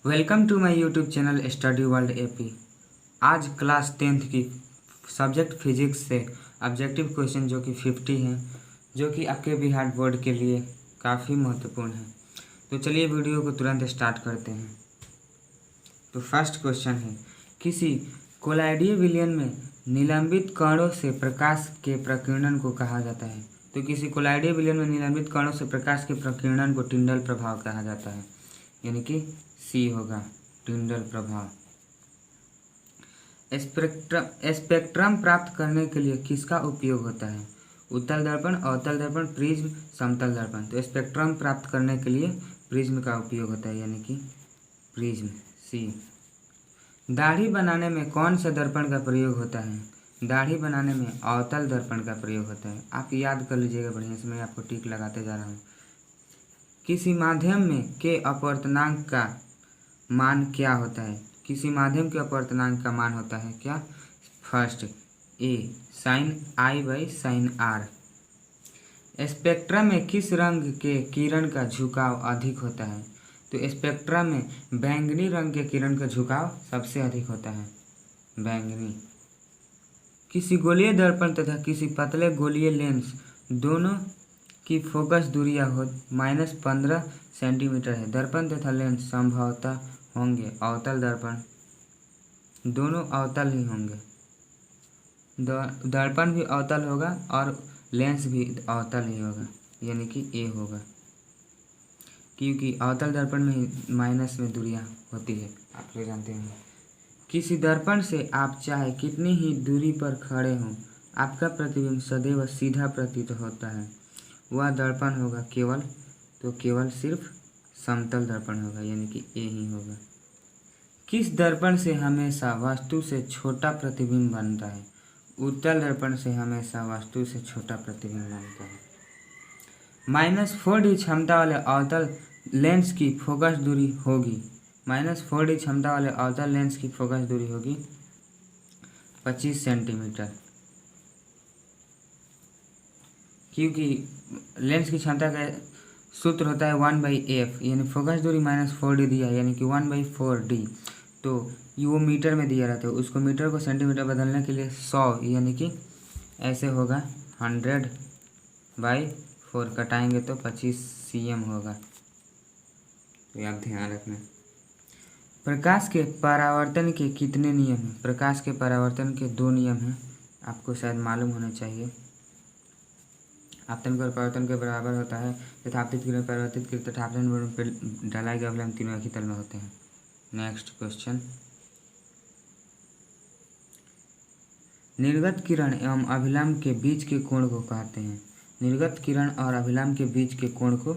Welcome to my YouTube channel study world AP. आज class 10th की subject physics से objective question जो कि 50 हैं, जो कि आपके बिहार बोर्ड के लिए काफ़ी महत्वपूर्ण है। तो चलिए वीडियो को तुरंत स्टार्ट करते हैं। तो फर्स्ट क्वेश्चन है, किसी कोलाइडीय विलयन में निलंबित कणों से प्रकाश के प्रकीर्णन को कहा जाता है। तो किसी कोलाइडीय विलयन में निलंबित कणों से प्रकाश के प्रकीर्णन को टिंडल प्रभाव कहा जाता है, यानी कि सी होगा टिंडल प्रभाव। स्पेक्ट्रम प्राप्त करने के लिए किसका उपयोग होता है? उत्तल दर्पण, अवतल दर्पण, प्रिज्म, समतल दर्पण। तो स्पेक्ट्रम प्राप्त करने के लिए प्रिज्म का उपयोग होता है, यानी कि प्रिज्म सी। दाढ़ी बनाने में कौन सा दर्पण का प्रयोग होता है? दाढ़ी बनाने में अवतल दर्पण का प्रयोग होता है। आप याद कर लीजिएगा बढ़िया से, मैं आपको टिक लगाते जा रहा हूँ। किसी माध्यम में के अपवर्तनांक का मान क्या होता है? किसी माध्यम के अपवर्तनांक का मान होता है क्या? First A sine i by sine r. Spectrum में किस रंग के किरण का झुकाव अधिक होता है? तो स्पेक्ट्रम में बैंगनी रंग के किरण का झुकाव सबसे अधिक होता है, बैंगनी। किसी गोलीय दर्पण तथा किसी पतले गोलीय लेंस दोनों की फोकस दूरियां हो -15 सेंटीमीटर है। दर्पण तथा लेंस संभवतः होंगे अवतल दर्पण, दोनों अवतल ही होंगे। दर्पण भी अवतल होगा और लेंस भी अवतल ही होगा, यानी कि ए होगा, क्योंकि अवतल दर्पण में ही माइनस में दूरियां होती है, आप लोग जानते हैं। किसी दर्पण से आप चाहे कितनी ही दूरी पर खड़े हों, आपका प्रतिबिंब सदैव सीधा प्रतीत होता है। वह दर्पण होगा केवल, तो केवल सिर्फ समतल दर्पण होगा, यानी कि ए ही होगा। किस दर्पण से हमेशा वस्तु से छोटा प्रतिबिंब बनता है? उत्तल दर्पण से हमेशा वस्तु से छोटा प्रतिबिंब बनता है। -4D क्षमता वाले अवतल लेंस की फोकस दूरी होगी, -4D क्षमता वाले अवतल लेंस की फोकस दूरी होगी 25 सेंटीमीटर, क्योंकि लेंस की क्षमता का सूत्र होता है 1/f, यानी फोकस दूरी -4D दिया है, यानी कि 1/4D। तो ये वो मीटर में दिया रहता है, उसको मीटर को सेंटीमीटर बदलने के लिए 100, यानी कि ऐसे होगा 100/4, कटाएंगे तो 25 cm होगा। तो आप ध्यान रखना। प्रकाश के परावर्तन के कितने नियम हैं? प्रकाश के परावर्तन के 2 नियम हैं, आपको शायद मालूम होना चाहिए। आपतन कर परावर्तन के बराबर होता है यथापतित किरण परावर्तित किरण तथा आपतन पर डाला गया अवलंब तीनों एक ही तल में होते हैं। नेक्स्ट क्वेश्चन, निर्गत किरण एवं अभिलंब के बीच के कोण को कहते हैं। निर्गत किरण और अभिलंब के बीच के कोण को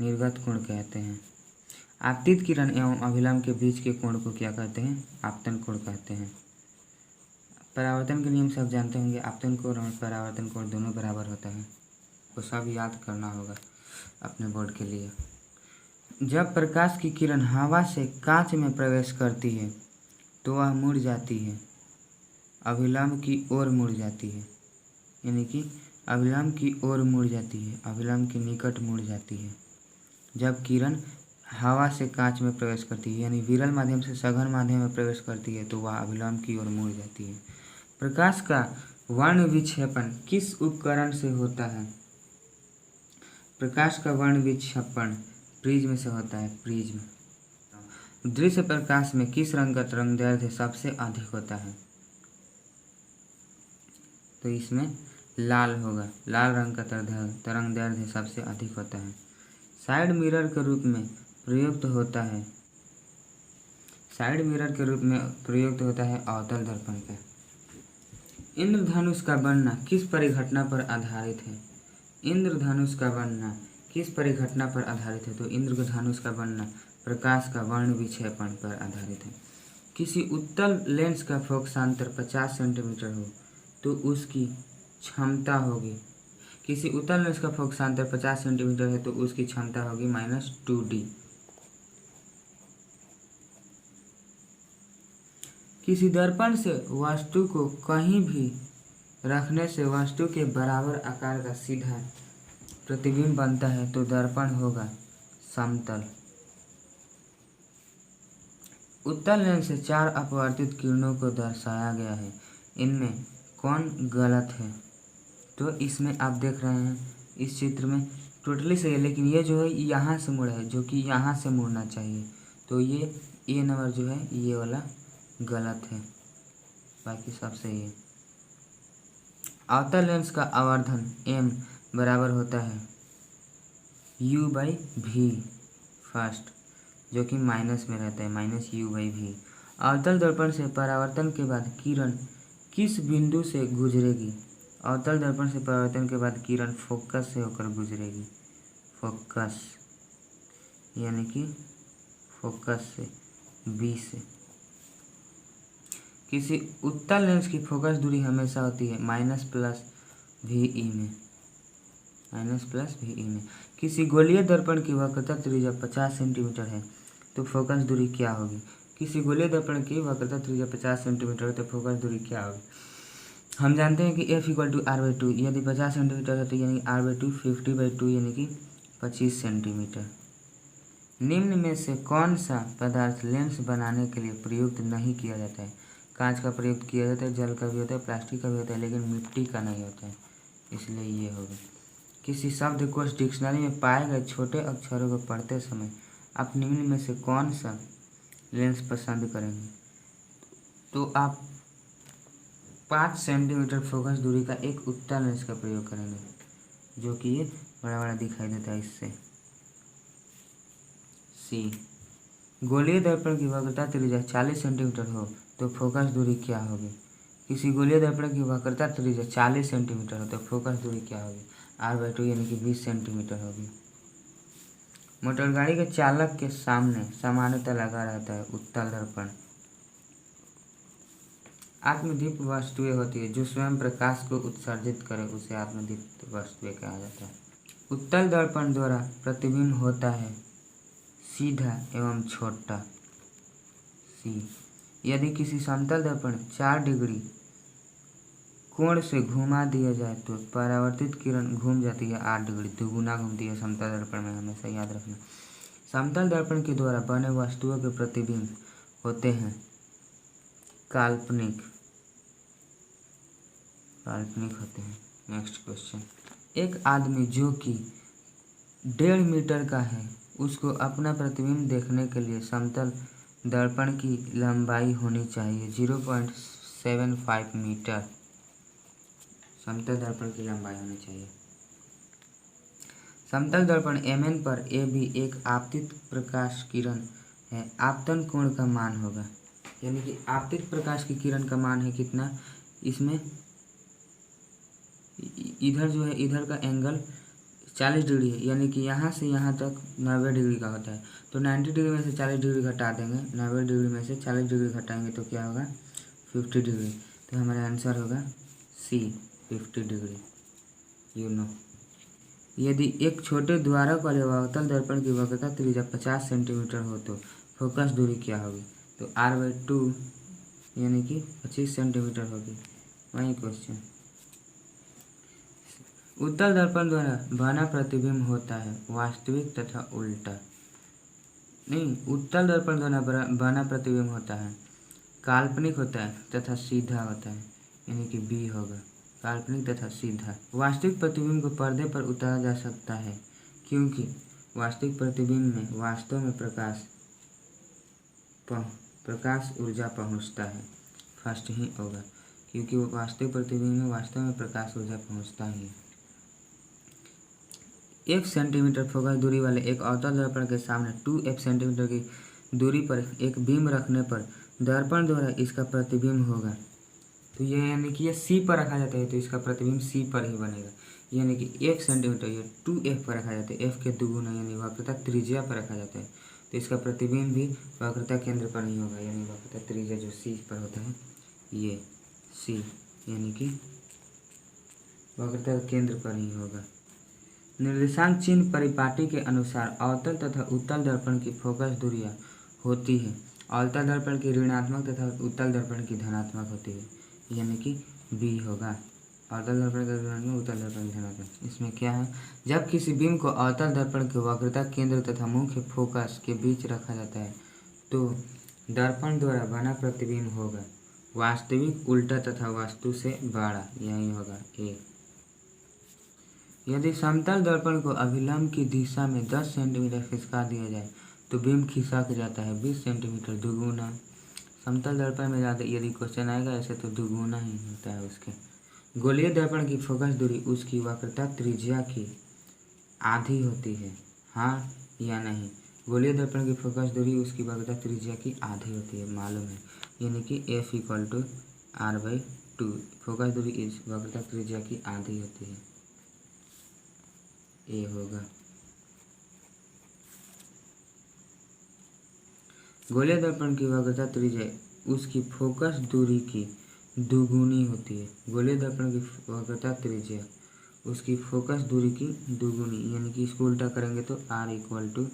निर्गत कोण कहते हैं। आपतित किरण एवं अभिलंब के बीच के कोण को क्या कहते हैं? आपतन कोण कहते हैं। परावर्तन के नियम सब जानते होंगे, आपतन कोण और परावर्तन कोण दोनों बराबर होता है, तो सब याद करना होगा अपने बोर्ड के लिए। जब प्रकाश की किरण हवा से कांच में प्रवेश करती है तो वह मुड़ जाती है, अभिलंब की ओर मुड़ जाती है, यानी कि अभिलंब की ओर मुड़ जाती है, अभिलंब के निकट मुड़ जाती है। जब किरण हवा से कांच में प्रवेश करती है, यानी विरल माध्यम से सघन माध्यम में प्रवेश करती है, तो वह अभिलंब की ओर मुड़ जाती है। प्रकाश का वर्ण विक्षेपण किस उपकरण से होता है? प्रकाश का वर्ण विक्षेपण प्रिज्म से होता है, प्रिज्म। दृश्य प्रकाश में किस रंग का तरंगदैर्ध्य सबसे अधिक होता है? तो इसमें लाल होगा, लाल रंग का तरंगदैर्ध्य सबसे अधिक होता है। साइड मिरर के रूप में प्रयुक्त होता है, साइड मिरर के रूप में प्रयुक्त होता है अवतल दर्पण का। इंद्रधनुष का बनना किस परिघटना पर आधारित है? इंद्रधनुष का बनना किस परिघटना पर आधारित है? तो इंद्रधनुष का बनना प्रकाश का वर्ण विक्षेपण पर आधारित है। किसी उत्तल लेंस का फोकसांतर 50 सेंटीमीटर हो तो उसकी क्षमता होगी, किसी उत्तल लेंस का फोकसांतर 50 सेंटीमीटर है तो उसकी क्षमता होगी -2D। किसी दर्पण से वस्तु को कहीं भी रखने से वस्तु के बराबर आकार का सीधा प्रतिबिंब बनता है, तो दर्पण होगा समतल। उत्तल लेंस से 4 अपवर्तित किरणों को दर्शाया गया है, इनमें कौन गलत है? तो इसमें आप देख रहे हैं इस चित्र में टोटली सही है, लेकिन ये जो है यहाँ से मुड़ा है, जो कि यहाँ से मुड़ना चाहिए। तो ये नंबर जो है ये वाला गलत है, बाकी सब सही है। अवतल लेंस का आवर्धन m बराबर होता है u/v फर्स्ट, जो कि माइनस में रहता है, -u/v। अवतल दर्पण से परावर्तन के बाद किरण किस बिंदु से गुजरेगी? अवतल दर्पण से परावर्तन के बाद किरण फोकस से होकर गुजरेगी, फोकस यानी कि फोकस से बी से। किसी उत्तल लेंस की फोकस दूरी हमेशा होती है -+VE में, -+VE में। किसी गोलीय दर्पण की वक्रता त्रिज्या 50 सेंटीमीटर है, तो फोकस दूरी क्या होगी? किसी गोलीय दर्पण की वक्रता त्रिज्या 50 सेंटीमीटर है, तो फोकस दूरी क्या होगी? हम जानते हैं कि F = R/2, यदि 50 सेंटीमीटर है तो यानी R/2 50/2 यानी कि 25 सेंटीमीटर। निम्न में से कौन सा पदार्थ लेंस बनाने के लिए प्रयुक्त नहीं किया जाता है? कांच का प्रयोग किया जाता है, जल का भी होता है, प्लास्टिक का भी होता है, लेकिन मिट्टी का नहीं होता है, इसलिए ये होगा। किसी शब्दकोश डिक्शनरी में पाए गए छोटे अक्षरों को पढ़ते समय आप निम्न में से कौन सा लेंस पसंद करेंगे? तो आप 5 सेंटीमीटर फोकस दूरी का एक उत्तल लेंस का प्रयोग करेंगे, जो कि ये बड़ा बड़ा दिखाई देता है इससे। सी, गोलीय दर्पण की वक्रता त्रिज्या 40 सेंटीमीटर हो तो फोकस दूरी क्या होगी? किसी गोलीय दर्पण की वक्रता त्रिज्या 40 सेंटीमीटर हो तो फोकस दूरी क्या होगी? R/2 यानी कि 20 सेंटीमीटर होगी। मोटरगाड़ी के चालक के सामने सामान्यतः लगा रहता है उत्तल दर्पण। आत्मदीप्त वस्तुएं होती है जो स्वयं प्रकाश को उत्सर्जित करे, उसे आत्मदीप्त वस्तुएं कहा जाता है। उत्तल दर्पण द्वारा प्रतिबिंब होता है सीधा एवं छोटा। सी, यदि किसी समतल दर्पण 4 डिग्री कोण से घुमा दिया जाए तो परावर्तित किरण घूम जाती है 8 डिग्री, दुगुना घूमती है समतल दर्पण में, हमेशा याद रखना। समतल दर्पण के द्वारा बने वस्तुओं के प्रतिबिंब होते हैं काल्पनिक होते हैं। नेक्स्ट क्वेश्चन, एक आदमी जो कि 1.5 मीटर का है उसको अपना प्रतिबिंब देखने के लिए समतल दर्पण की लंबाई होनी चाहिए 0.75 मीटर, समतल दर्पण की लंबाई होनी चाहिए। समतल दर्पण MN पर AB एक आपतित प्रकाश किरण है, आपतन कोण का मान होगा, यानी कि आपतित प्रकाश की किरण का मान है कितना? इसमें इधर जो है इधर का एंगल 40 डिग्री है, यानी कि यहाँ से यहाँ तक 90 डिग्री का होता है, तो 90 डिग्री में से 40 डिग्री घटा देंगे, 90 डिग्री में से 40 डिग्री घटाएंगे तो क्या होगा? 50 डिग्री। तो हमारा आंसर होगा सी, 50 डिग्री। यदि एक छोटे द्वारक वाले अवतल दर्पण की वक्रता त्रिज्या 50 सेंटीमीटर हो तो फोकस दूरी क्या होगी? तो R/2 यानी कि 25 सेंटीमीटर होगी। वही क्वेश्चन। उत्तल दर्पण द्वारा बना प्रतिबिंब होता है वास्तविक तथा उल्टा। नहीं, उत्तल दर्पण द्वारा बना प्रतिबिंब होता है काल्पनिक होता है तथा सीधा होता है, यानी कि बी होगा, काल्पनिक तथा सीधा। वास्तविक प्रतिबिंब को पर्दे पर उतारा जा सकता है क्योंकि वास्तविक प्रतिबिंब में वास्तव में प्रकाश ऊर्जा पहुंचता है, फर्स्ट ही होगा, क्योंकि वास्तविक प्रतिबिंब में वास्तव में प्रकाश ऊर्जा पहुंचता ही है। 1 सेंटीमीटर फोकस दूरी वाले एक अवतल दर्पण के सामने 2f सेंटीमीटर की दूरी पर एक बीम रखने पर दर्पण द्वारा इसका प्रतिबिंब होगा। तो ये यानी कि ये C पर रखा जाता है तो इसका प्रतिबिंब C पर ही बनेगा, यानी कि 1 सेंटीमीटर ये 2f पर रखा जाता है, f के दुगुना यानी वक्रता त्रिज्या पर रखा जाता है, तो इसका प्रतिबिंब भी वक्रता केंद्र पर ही होगा, यानी वक्रता त्रिज्या जो C पर होता है ये C, यानी कि वक्रता केंद्र पर ही होगा। निर्देशांक चिन्ह परिपाटी के अनुसार अवतल तथा उत्तल दर्पण की फोकस दूरियां होती है, अवतल दर्पण की ऋणात्मक तथा उत्तल दर्पण की धनात्मक होती है, यानी कि बी होगा, अवतल दर्पण का ऋणात्मक, उत्तल दर्पण की धनात्मक। इसमें क्या है, जब किसी बीम को अवतल दर्पण के वक्रता केंद्र तथा मुख्य फोकस के बीच रखा जाता है तो दर्पण द्वारा बना प्रतिबिंब होगा वास्तविक, उल्टा तथा वस्तु से बड़ा। यही होगा ए। यदि समतल दर्पण को अभिलंब की दिशा में 10 सेंटीमीटर खिसका दिया जाए तो बिंब खिसक जाता है 20 सेंटीमीटर दुगुना। समतल दर्पण में ज़्यादा यदि क्वेश्चन आएगा ऐसे तो दुगुना ही होता है उसके। गोलीय दर्पण की फोकस दूरी उसकी वक्रता त्रिज्या की आधी होती है, हाँ या नहीं? गोलीय दर्पण की फोकस दूरी उसकी वक्रता त्रिज्या की आधी होती है, मालूम है, यानी कि F = R/2। फोकस दूरी इस वक्रता त्रिज्या की आधी होती है, ए होगा। गोलीय दर्पण की वक्रता त्रिज्या उसकी फोकस दूरी की दुगुनी होती है। गोलीय दर्पण की वक्रता त्रिज्या उसकी फोकस दूरी की दुगुनी, यानी कि इसको उल्टा करेंगे तो R =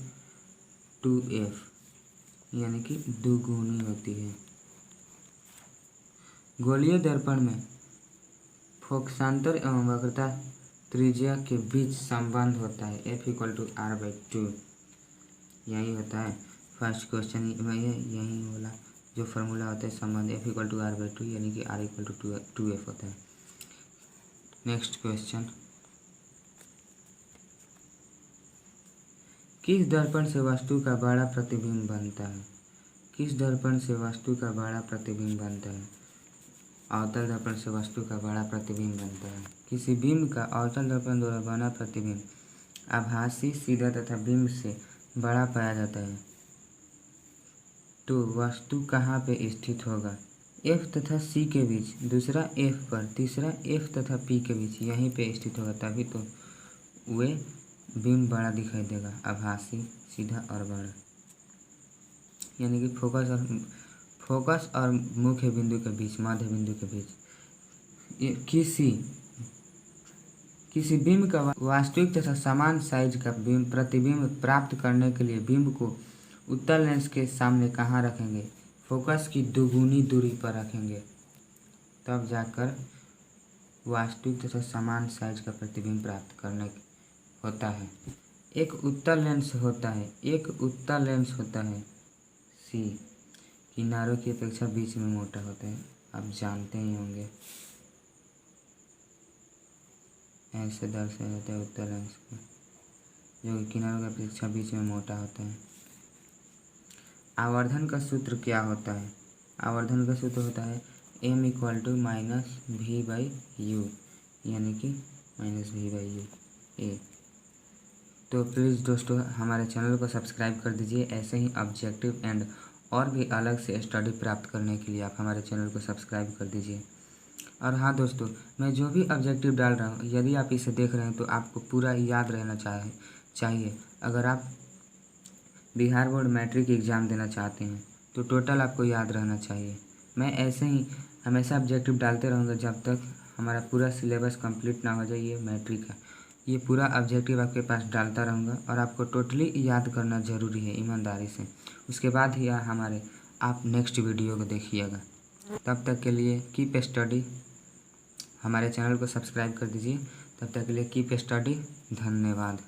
2F, यानी कि दुगुनी होती है। गोलीय दर्पण में फोकसांतर एवं वक्रता त्रिज्या के बीच संबंध होता है F = R/2। यही होता है फर्स्ट क्वेश्चन में, यही वाला जो फार्मूला होता है संबंध F = R/2, यानी कि R = 2F होता है। नेक्स्ट क्वेश्चन, किस दर्पण से वस्तु का बड़ा प्रतिबिंब बनता है? किस दर्पण से वस्तु का बड़ा प्रतिबिंब बनता है? अवतल दर्पण से वस्तु का बड़ा प्रतिबिंब बनता है। किसी बिंब का अवतल दर्पण द्वारा बना प्रतिबिंब आभासी, सीधा तथा बिंब से बड़ा पाया जाता है तो वस्तु कहाँ पे स्थित होगा? F तथा C के बीच, दूसरा F पर, तीसरा F तथा P के बीच, यहीं पे स्थित होगा, तभी तो वे बिंब बड़ा दिखाई देगा, आभासी, सीधा और बड़ा। यानी कि फोकस और मुख्य बिंदु के बीच, मध्य बिंदु के बीच किसी बिंब का वास्तविक तथा समान साइज का प्रतिबिंब प्राप्त करने के लिए बिंब को उत्तल लेंस के सामने कहाँ रखेंगे? फोकस की दुगुनी दूरी पर रखेंगे, तब जाकर वास्तविक तथा समान साइज का प्रतिबिंब प्राप्त करने होता है। एक उत्तल लेंस होता है C, किनारों की अपेक्षा बीच में मोटा होता है, आप जानते ही होंगे। ऐसे दर्शाया जाता है उत्तल लेंस को, जो किनारों की अपेक्षा बीच में मोटा होता है। आवर्धन का सूत्र क्या होता है? आवर्धन का सूत्र होता है M = -V/U, यानी कि -V/U ए। तो प्लीज़ दोस्तों हमारे चैनल को सब्सक्राइब कर दीजिए। ऐसे ही ऑब्जेक्टिव एंड और भी अलग से स्टडी प्राप्त करने के लिए आप हमारे चैनल को सब्सक्राइब कर दीजिए। और हाँ दोस्तों, मैं जो भी ऑब्जेक्टिव डाल रहा हूँ, यदि आप इसे देख रहे हैं तो आपको पूरा याद रहना चाहिए। अगर आप बिहार बोर्ड मैट्रिक एग्ज़ाम देना चाहते हैं तो टोटल आपको याद रहना चाहिए। मैं ऐसे ही हमेशा ऑब्जेक्टिव डालते रहूँगा जब तक हमारा पूरा सिलेबस कंप्लीट ना हो जाए। ये मैट्रिक का ये पूरा ऑब्जेक्टिव आपके पास डालता रहूँगा और आपको टोटली याद करना ज़रूरी है ईमानदारी से। उसके बाद ही आप नेक्स्ट वीडियो को देखिएगा। तब तक के लिए कीप स्टडी, हमारे चैनल को सब्सक्राइब कर दीजिए। तब तक के लिए कीप स्टडी, धन्यवाद।